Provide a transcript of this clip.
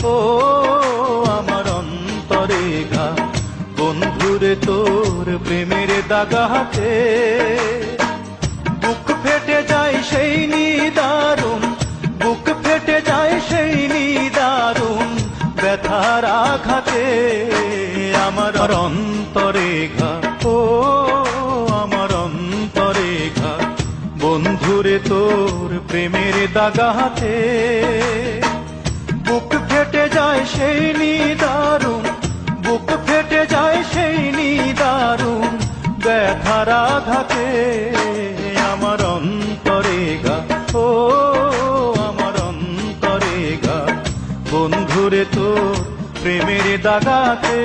ও আমার অন্তরে ঘা, বন্ধুরে তোর প্রেমের দাগাতে বুক ফেটে যায় সেই নিদারুণ, বুক ফেটে যায় সেই নিদারুণ ব্যথার আঘাতে। আমার অন্তরে ঘা, ও আমার অন্তরে ঘা, বন্ধুরে তোর প্রেমের দাগাতে বুক ফেটে যায় সেই নিদারুণ, বুক ফেটে যায় সেই নিদারুণ ব্যথার আঘাতে। আমার অন্তরে ঘা, ও আমার অন্তরে ঘা, বন্ধুরে তোর প্রেমের দাগাতে।